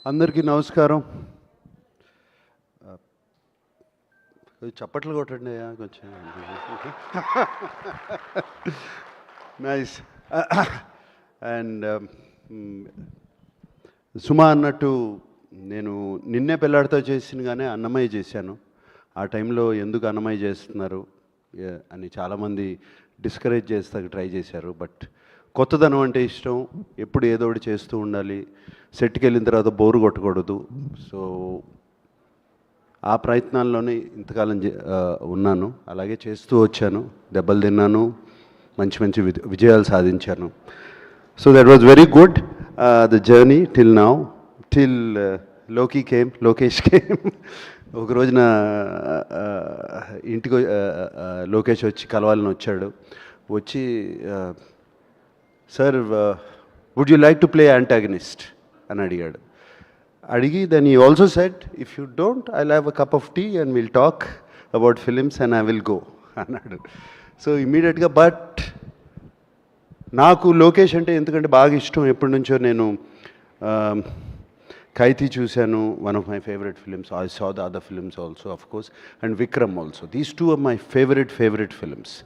అందరికీ నమస్కారం. చప్పట్లు కొట్టండి కొంచెం. నైస్. అండ్ సుమా అన్నట్టు నేను నిన్నే పెళ్ళాడితో చేసిన కానీ అన్నమయ్య చేశాను. ఆ టైంలో ఎందుకు అన్నమయ్య చేస్తున్నారు అని చాలామంది డిస్కరేజ్ చేస్తానికి ట్రై చేశారు. బట్ కొత్తదనం అంటే ఇష్టం, ఎప్పుడు ఏదో ఒకటి చేస్తూ ఉండాలి, సెట్కి వెళ్ళిన తర్వాత బోరు కొట్టకూడదు. సో ఆ ప్రయత్నాల్లోనే ఇంతకాలం ఉన్నాను, అలాగే చేస్తూ వచ్చాను, దెబ్బలు తిన్నాను, మంచి మంచి విజయాలు సాధించాను. So that was very good the journey till now, till Lokesh came. ఒక రోజున ఇంటికి లోకేష్ వచ్చి కలవాలని వచ్చాడు. వచ్చి sir would you like to play antagonist అని అడిగాడు. అడిగి then he also said if you don't I will have a cup of tea and will talk about films and I will go అన్నాడు. సో ఇమ్మీడియట్గా but నాకు లోకేష్ అంటే ఎందుకంటే బాగా ఇష్టం, ఎప్పటి నుంచో నేను ఖైదీ చూశాను, one of my favourite films. I saw the other films also of course, and Vikram also. These two are my favourite films.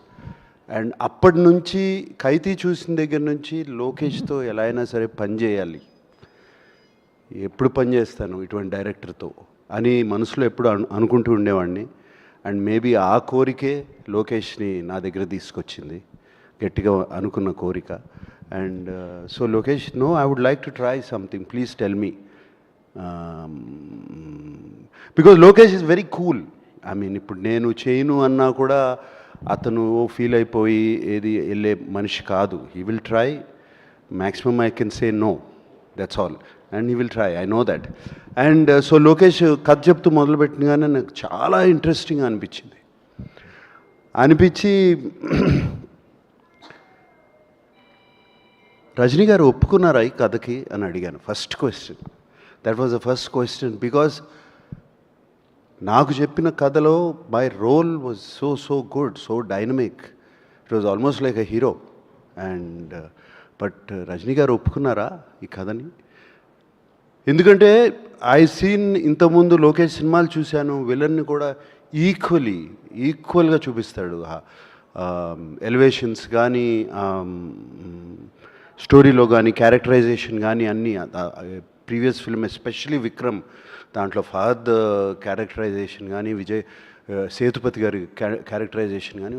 And అప్పటి నుంచి ఖైదీ చూసిన దగ్గర నుంచి లోకేష్తో ఎలా అయినా సరే పని చేయాలి, ఎప్పుడు పని చేస్తాను ఇటువంటి డైరెక్టర్తో అని మనసులో ఎప్పుడు అనుకుంటూ ఉండేవాడిని. అండ్ మేబీ ఆ కోరికే లోకేష్ని నా దగ్గర తీసుకొచ్చింది, గట్టిగా అనుకున్న కోరిక. And so Lokesh, no I would like to try something, please tell me. Because Lokesh is very cool. I mean ఇప్పుడు నేను చేయను అన్నా కూడా అతను ఫీల్ అయిపోయి ఏది వెళ్ళే మనిషి కాదు. He will try, maximum I can say no, that's all, and he will try, I know that. And so Lokesh కథ చెప్తూ మొదలుపెట్టినగానే నాకు చాలా ఇంట్రెస్టింగ్ అనిపించి రజనీ గారు ఒప్పుకున్నారా ఈ కథకి అని అడిగాను. First question, that was the first question. Because నాకు చెప్పిన కథలో my role was so good, so dynamic, it was almost like a hero. And but Rajini గారు ఒప్పుకున్నారా ఈ కథని? ఎందుకంటే ఐ సీన్ ఇంతకుముందు లోకేష్ సినిమాలు చూశాను, విలన్ని కూడా ఈక్వల్గా చూపిస్తాడు. ఎలివేషన్స్ కానీ, స్టోరీలో కానీ, క్యారెక్టరైజేషన్ కానీ అన్నీ. ప్రీవియస్ ఫిల్మ్ ఎస్పెషలీ విక్రమ్, దాంట్లో ఫహద్ క్యారెక్టరైజేషన్ కానీ, విజయ్ సేతుపతి గారి క్యారెక్టరైజేషన్ కానీ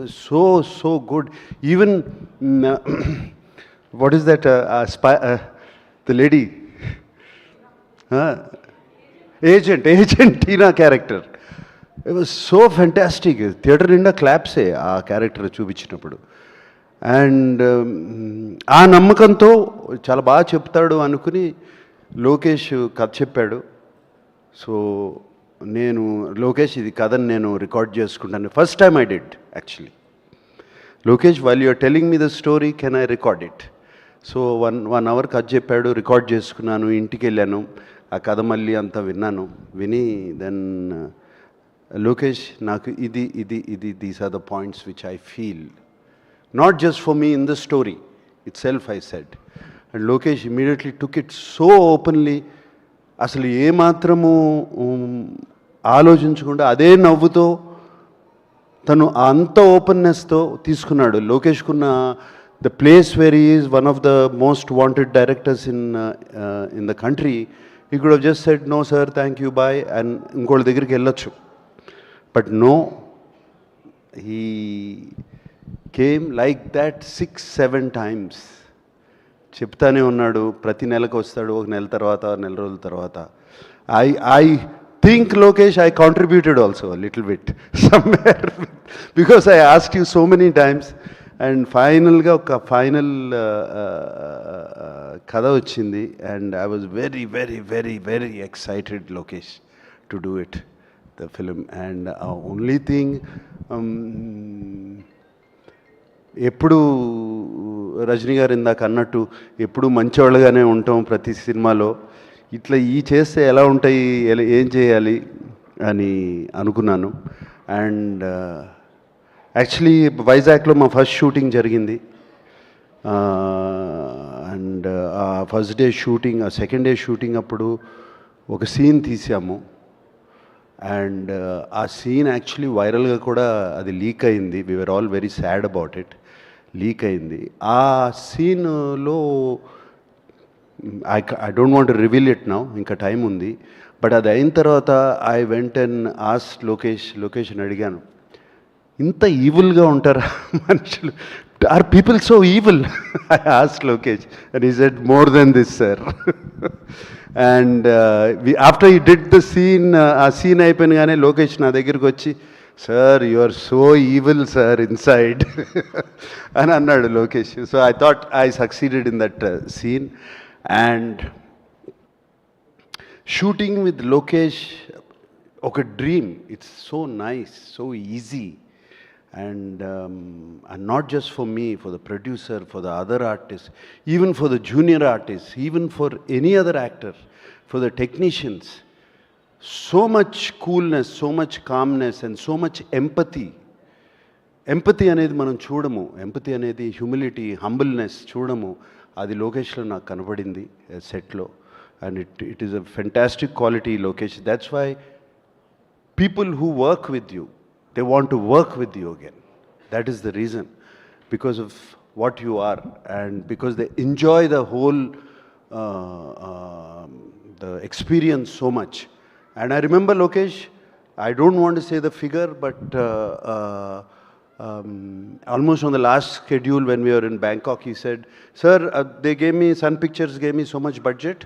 so good. Even what is that the lady agent Tina character, it was so fantastic. Theatre నిండా క్లాప్సే ఆ క్యారెక్టర్ చూపించినప్పుడు. అండ్ ఆ నమ్మకంతో చాలా బాగా చెప్తాడు అనుకుని లోకేష్ కథ చెప్పాడు. సో నేను లోకేష్ ఇది కథని నేను రికార్డ్ చేసుకుంటాను. First time I did actually. Lokesh, while you're telling me the story, can I record it? So one hour కథ చెప్పాడు, రికార్డ్ చేసుకున్నాను, ఇంటికి వెళ్ళాను, ఆ కథ మళ్ళీ అంతా విని దెన్ లోకేష్, నాకు ఇది these are the points which I feel, not just for me in the story itself, I said. And Lokesh immediately took it so openly, అసలు ఏమాత్రము ఆలోచించకుండా అదే నవ్వుతో తను అంత ఓపెన్నెస్తో తీసుకున్నాడు. లోకేష్కున్న the place where he is one of the most wanted directors in the country, he could have just said no sir, thank you, bye, and ఇంకోళ్ళ దగ్గరికి వెళ్ళొచ్చు. But no, he came like that 6-7 times. చెప్తానే ఉన్నాడు, ప్రతి నెలకు వస్తాడు, ఒక నెల తర్వాత, నెల రోజుల తర్వాత. I think Lokesh, I contributed also little bit somewhere, because I asked you so many times. And ఫైనల్గా ఒక ఫైనల్ కథ వచ్చింది. And I was very excited Lokesh to do it, the film. And only thing, ఎప్పుడు రజనీ గారు ఇందాక అన్నట్టు ఎప్పుడు మంచివాళ్ళగానే ఉంటాం ప్రతి సినిమాలో, ఇట్లా చేస్తే ఎలా ఉంటాయి, ఏం చేయాలి అని అనుకున్నాను. అండ్ యాక్చువల్లీ వైజాగ్లో మా ఫస్ట్ షూటింగ్ జరిగింది. అండ్ ఆ ఫస్ట్ డే షూటింగ్, ఆ సెకండ్ డే షూటింగ్ అప్పుడు ఒక సీన్ తీసాము. అండ్ ఆ సీన్ యాక్చువల్లీ వైరల్గా కూడా అది లీక్ అయింది. We were all very sad about it. Leak అయింది. ఆ సీన్లో I don't want reveal it now, ఇంకా టైం ఉంది. బట్ అది అయిన తర్వాత I went and asked location అడిగాను, ఇంత ఈవిల్గా ఉంటారా మనుషులు? Or people so evil? I asked Lokesh and he said more than this sir. And after he did the scene, ఆ సీన్ అయిపోయినగానే లోకేష్ నా దగ్గరికి వచ్చి, sir you are so evil sir inside అని అన్నాడు Lokesh. So I thought I succeeded in that scene. And shooting with Lokesh ఒక dream. It's so nice, so easy. And not just for me, for the producer, for the other artists, even for the junior artists, even for any other actor, for the technicians. So much coolness, so much calmness and so much empathy. Empathy అనేది మనం చూడము, empathy అనేది humility, humbleness చూడము. అది లోకేష్లో నాకు కనపడింది సెట్లో. And it is a fantastic quality Lokesh. That's why people who work with you, they want to work with you again. That is the reason, because of what you are and because they enjoy the whole the experience so much. And I remember Lokesh, I don't want to say the figure, but almost on the last schedule when we were in Bangkok, he said, sir, they gave me, Sun Pictures gave me so much budget.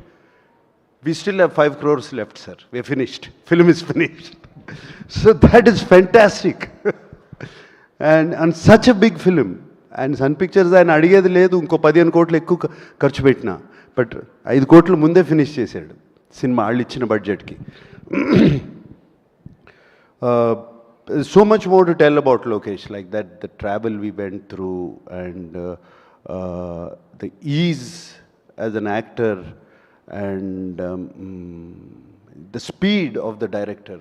We still have 5 crores left, sir. We're finished. Film is finished. So that is fantastic. And such a big film. And Sun Pictures ఆయన అడిగేది లేదు, ఇంకో 15 కోట్లు ఎక్కువ ఖర్చు పెట్టినా, but 5 కోట్లు ముందే ఫినిష్ చేశాడు సినిమా వాళ్ళు ఇచ్చిన బడ్జెట్కి. So much more to tell about Lokesh, like that, the travel we went through and the ease as an actor and the speed of the director.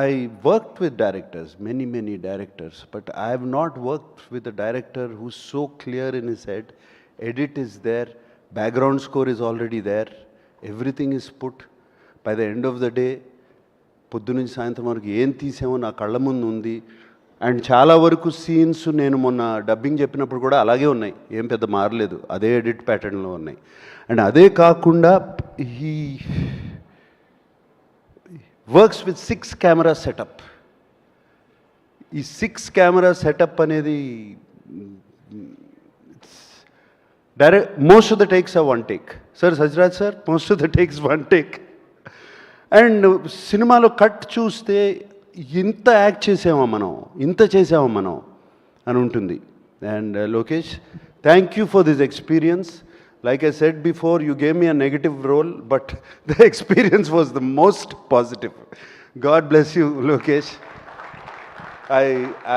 I worked with directors, many directors, but I have not worked with a director who's so clear in his head. Edit is there, background score is already there, everything is put. By the end of the day, పొద్దు నుంచి సాయంత్రం వరకు ఏం తీసామో నా కళ్ళ ముందు ఉంది. And చాలా వరకు సీన్స్ నేను మొన్న డబ్బింగ్ చెప్పినప్పుడు కూడా అలాగే ఉన్నాయి, ఏం పెద్ద మారలేదు, అదే ఎడిట్ ప్యాటర్న్లో ఉన్నాయి. అండ్ అదే కాకుండా ఈ వర్క్స్ విత్ 6 కెమెరా సెటప్. ఈ 6 కెమెరా సెటప్ అనేది direct most of the takes are 1 take. Sir Sathyaraj sir, most of the takes 1 take. And సినిమాలో కట్ చూస్తే ఇంత యాక్ట్ చేసామా మనం, ఇంత చేసామా మనం అని ఉంటుంది. And Lokesh, thank you for this experience. Like I said before, you gave me a negative role, but the experience was the most positive. God bless you, Lokesh.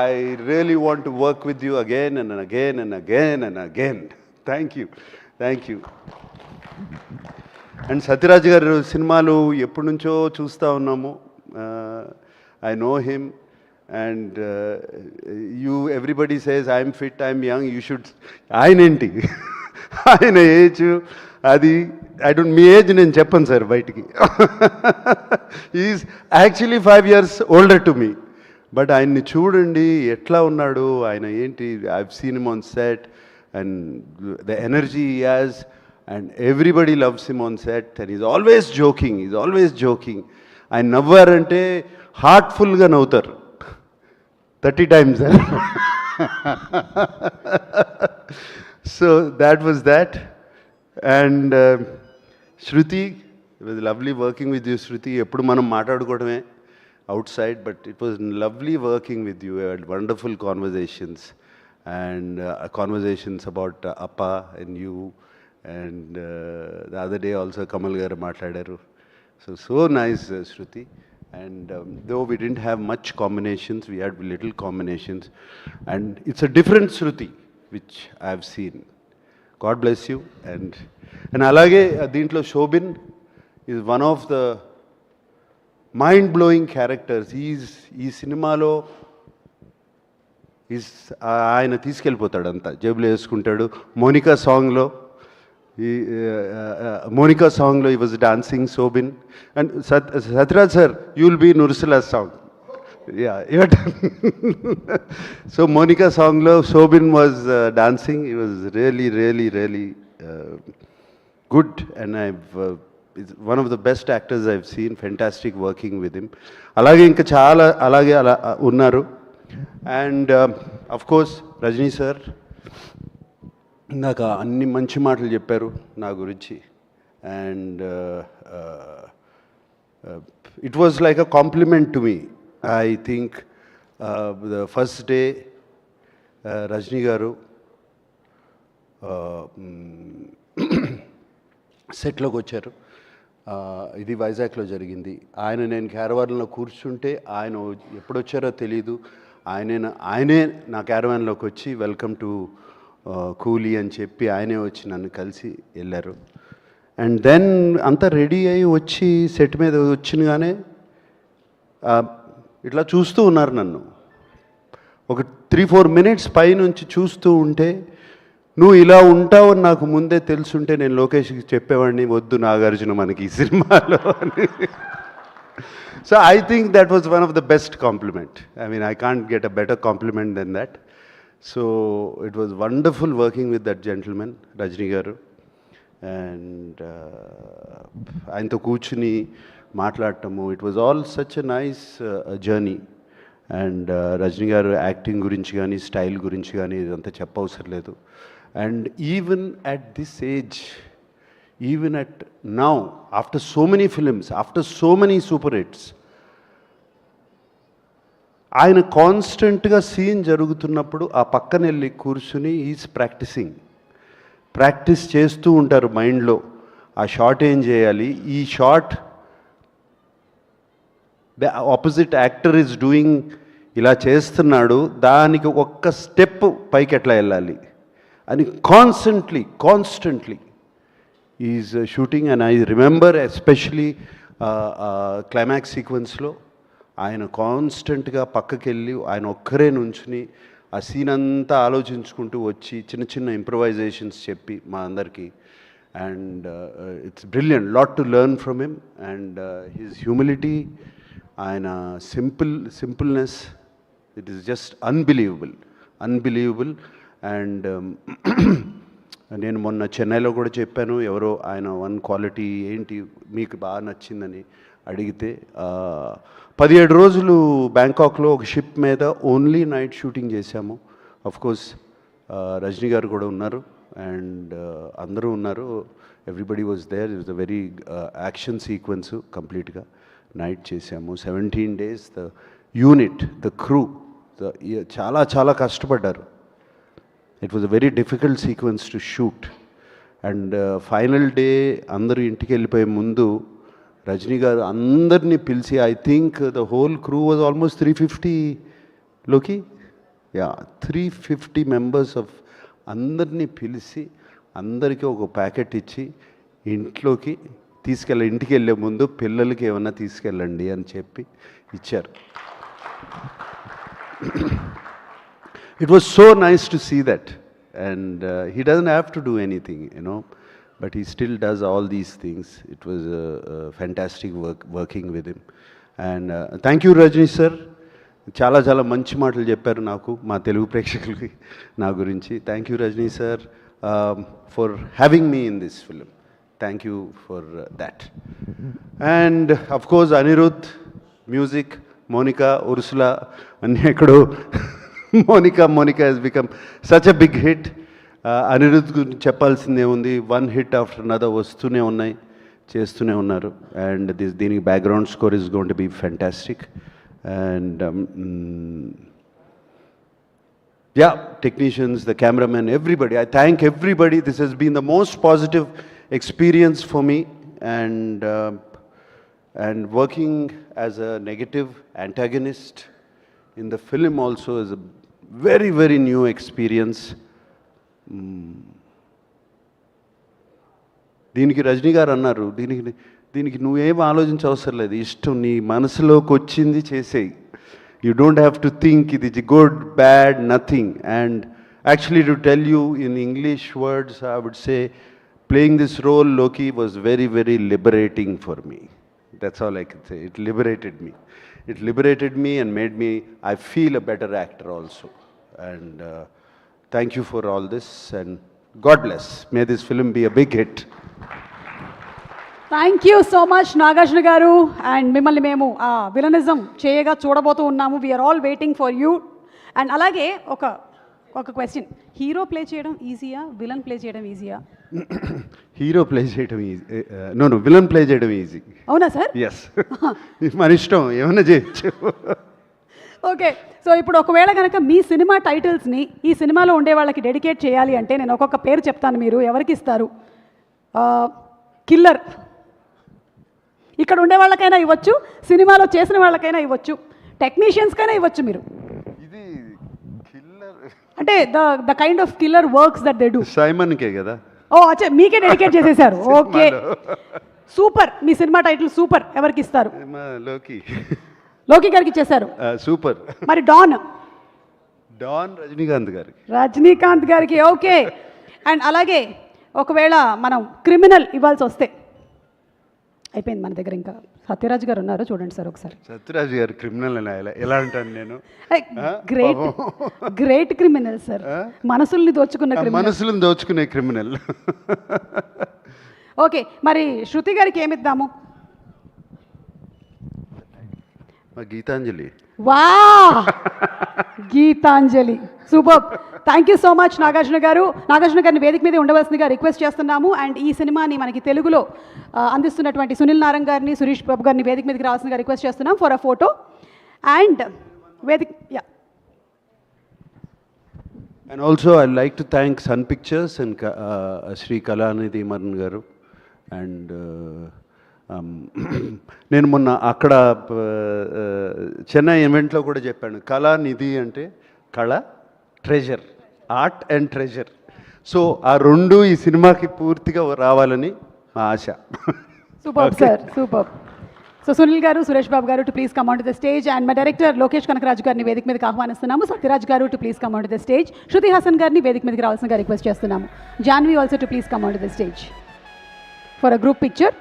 I really want to work with you again and again and again and again. Thank you. Thank you. And Satyaraj garu సినిమాలు ఎప్పటి నుంచో చూస్తూ ఉన్నాము. I know him. And everybody says, I'm fit, I'm young, you should. ఆయనేంటి ఆయన age అది, I don't, me age నేను చెప్పను sir బయటికి. Is actually 5 years older to me. But ఆయన్ని చూడండి ఎట్లా ఉన్నాడు, ఆయన ఏంటి, I have seen him on set and the energy he has and everybody loves him on set and is always joking. ఆయన నవ్వారంటే హార్ట్ఫుల్గా నవ్వుతారు 30 times. So that was that. And Shruti, it was lovely working with you, Shruti. Eppudu manam maatadukodame outside, but it was lovely working with you. We had wonderful conversations and conversations about Appa and you. And the other day also Kamal garu maatadaru. So nice, Shruti. And though we didn't have much combinations, we had little combinations. And it's a different Shruti which I have seen. God bless you. And alage deentlo Shobin is one of the mind-blowing characters. Ee సినిమాలో ఆయన తీసుకెళ్ళిపోతాడు అంతా, జేబులో వేసుకుంటాడు. మోనికా సాంగ్లో Monica song he was dancing Sobin, and Satraj sir, you will be in Ursula's song. Yeah, your turn. So Monica song lo Sobin was dancing. He was really good, and it's one of the best actors I've seen. Fantastic working with him. అలాగే ఇంకా చాలా అలాగే అలా ఉన్నారు. And of course Rajini sir ఇందాక అన్ని మంచి మాటలు చెప్పారు నా గురించి. And it was like a compliment to me. I think the first day Rajini గారు సెట్లోకి వచ్చారు. ఇది వైజాగ్లో జరిగింది. నేను క్యారవాన్లో కూర్చుంటే ఆయన ఎప్పుడు వచ్చారో తెలీదు. ఆయనే నా క్యారవాన్లోకి వచ్చి వెల్కమ్ టు కూలీ అని చెప్పి ఆయనే వచ్చి నన్ను కలిసి వెళ్ళారు. అండ్ దెన్ అంతా రెడీ అయ్యి వచ్చి సెట్ మీద వచ్చినగానే ఇట్లా చూస్తూ ఉన్నారు నన్ను. ఒక 3-4 మినిట్స్ పైనుంచి చూస్తూ ఉంటే, నువ్వు ఇలా ఉంటావని నాకు ముందే తెలుసుంటే నేను లోకేష్కి చెప్పేవాడిని, వద్దు నాగార్జున మనకి ఈ సినిమాలో అని. So I think that was one of the best compliment. I mean I can't get a better compliment than that. So it was wonderful working with that gentlemen Rajini garu. And ఆయనతో కూర్చుని మాట్లాడటము, it was all such a nice journey. And Rajini garu acting గురించి కానీ style గురించి కానీ ఇదంతా చెప్పవసరం లేదు. And even at this age, even at now, after so many films, after so many super hits, ఆయన కాన్స్టెంట్గా సీన్ జరుగుతున్నప్పుడు ఆ పక్కన వెళ్ళి కూర్చుని ఈజ్ ప్రాక్టీస్ చేస్తూ ఉంటారు మైండ్లో. ఆ షాట్ ఏం చేయాలి, ఈ shot the opposite actor is doing, ఇలా చేస్తున్నాడు, దానికి ఒక్క స్టెప్ పైకి ఎట్లా వెళ్ళాలి అని constantly is shooting. And I remember especially climax సీక్వెన్స్లో ఆయన కాన్స్టెంట్గా పక్కకి వెళ్ళి ఆయన ఒక్కరే నుంచుని ఆ సీన్ అంతా ఆలోచించుకుంటూ వచ్చి చిన్న ఇంప్రవైజేషన్స్ చెప్పి మా అందరికీ. And it's brilliant, lot to learn from him. And his humility, ఆయన సింపుల్నెస్, it is just unbelievable. And నేను మొన్న చెన్నైలో కూడా చెప్పాను, ఎవరో ఆయన వన్ క్వాలిటీ ఏంటి మీకు బాగా నచ్చిందని అడిగితే, 17 రోజులు బ్యాంకాక్లో ఒక షిప్ మీద ఓన్లీ నైట్ షూటింగ్ చేశాము. అఫ్కోర్స్ రజనీ గారు కూడా ఉన్నారు అండ్ అందరూ ఉన్నారు. Everybody was there. It was a very action sequence. కంప్లీట్గా నైట్ చేశాము. 17 days. The unit, the crew చాలా కష్టపడ్డారు. It was a very difficult sequence to shoot. And final day అందరూ ఇంటికి వెళ్ళిపోయే ముందు రజనీ గారు అందరినీ పిలిచి, I think the whole crew was almost 350 350 members of అందరినీ పిలిచి అందరికీ ఒక ప్యాకెట్ ఇచ్చి ఇంట్లోకి ఇంటికి వెళ్ళే ముందు పిల్లలకి ఏమన్నా తీసుకెళ్ళండి అని చెప్పి ఇచ్చారు. It was so nice to see that. And he doesn't have to do anything, but he still does all these things. It was fantastic working with him. And thank you, Rajni sir. చాలా మంచి మాటలు చెప్పారు నాకు, మా తెలుగు ప్రేక్షకులకి నా గురించి. Thank you Rajini sir for having me in this film. Thank you for that. And of course Anirudh, music, Monica, Ursula అన్నీ ఎక్కడో. Monika has become such a big hit. Anirudh గురించి చెప్పాల్సిందే ఉంది. వన్ హిట్ ఆఫ్టర్ అనదర్ వస్తూనే ఉన్నాయి, చేస్తూనే ఉన్నారు. అండ్ దీనికి background score is going to be fantastic. And technicians, the cameraman, everybody. I thank everybody. This has been the most positive experience for me. And working as a negative antagonist in the film also is a very new experience. దీనికి రజనీ గారు అన్నారు, దీనికి నువ్వేం ఆలోచించవసరం లేదు, ఇష్టం నీ మనసులోకి వచ్చింది చేసేయి. You don't have to think ఇది good bad nothing. And actually to tell you in English words I would say playing this role, Loki, was very, very liberating for me. That's all I can say. It liberated me. It liberated me and made me, I feel a better actor also. And thank you for all this, and God bless. May this film be a big hit. Thank you so much Nagarjuna గారు. And మిమ్మల్ని మేము ఆ villainism చేయగా చూడబోతూ ఉన్నాము. We're all waiting for you. And అలాగే ఒక question, hero play చేయడం ఈజీయా, విలన్ ప్లే చేయడం ఈజీయా? హీరో ప్లే చేయడం ఈజీ, నో విలన్ ప్లే చేయడం ఈజీ. అవునా సార్? ఎస్. మన ఇష్టం, ఏమైనా చేయొచ్చు. ఓకే, సో ఇప్పుడు ఒకవేళ కనుక మీ సినిమా టైటిల్స్ని ఈ సినిమాలో ఉండే వాళ్ళకి డెడికేట్ చేయాలి అంటే నేను ఒక్కొక్క పేరు చెప్తాను, మీరు ఎవరికి ఇస్తారు? కిల్లర్, ఇక్కడ ఉండే వాళ్ళకైనా ఇవ్వచ్చు, సినిమాలో చేసిన వాళ్ళకైనా ఇవ్వచ్చు, టెక్నీషియన్స్కైనా ఇవ్వచ్చు. మీరు ఇది కిల్లర్ అంటే the kind of killer works that they do. సైమన్కే కదా? ఓ అచ్చా, మీకే డెడికేట్ చేసేసారు. Okay, super. మీ సినిమా టైటిల్ సూపర్. ఎవరికి ఇస్తారు? లోకి. లోకి గారికి ఇచ్చేశారు. సూపర్. మరి డాన్ రజనీకాంత్ గారికి. రజనీకాంత్ గారికి. ఓకే. అండ్ అలాగే ఒకవేళ మనం క్రిమినల్ ఇవ్వాల్సి వస్తే, అయిపోయింది మన దగ్గర, ఇంకా సత్యరాజ్ గారు ఉన్నారు, చూడండి సార్ ఒకసారి. సత్యరాజ్ గారు క్రిమినల్ అని ఎలా అంటాను నేను? గ్రేట్ క్రిమినల్ సార్, మనసుల్ని దోచుకునే క్రిమినల్. ఓకే, మరి శృతి గారికి ఏమిద్దాము? Geethanjali. Wow, Geethanjali, super. Thank you so much Nagarjuna గారు. నాగార్జున గారిని వేదిక మీద ఉండవలసిందిగా రిక్వెస్ట్ చేస్తున్నాము. అండ్ ఈ సినిమాని మనకి తెలుగులో అందిస్తున్నటువంటి సునీల్ నారంగ్ గారిని, సురేష్ బాబు గారిని వేదిక మీదకి రావాల్సిందిగా రిక్వెస్ట్ చేస్తున్నాం ఫర్ అ ఫోటో. అండ్ వేదిక And also I'd like to thank Sun Pictures and Sri Kalanidhi Maran garu. And నేను మొన్న అక్కడ చెన్నై ఈవెంట్లో కూడా చెప్పాను, కళానిధి అంటే కళ, treasure, art and treasure. So ఆ రెండు ఈ సినిమాకి పూర్తిగా రావాలని మా ఆశ. Super sir, super. So Sunil garu, Suresh Babu garu to please come on to the stage. And మా డైరెక్టర్ లోకేష్ కనకరాజు గారిని వేదిక మీదకి ఆహ్వానిస్తున్నాము. Sathyaraj garu to please come on to the stage. Shruti Haasan గారిని వేదిక మీదకి రావాల్సిందిగా రిక్వెస్ట్ చేస్తున్నాము. Janhvi also to please come on to the stage for a group picture.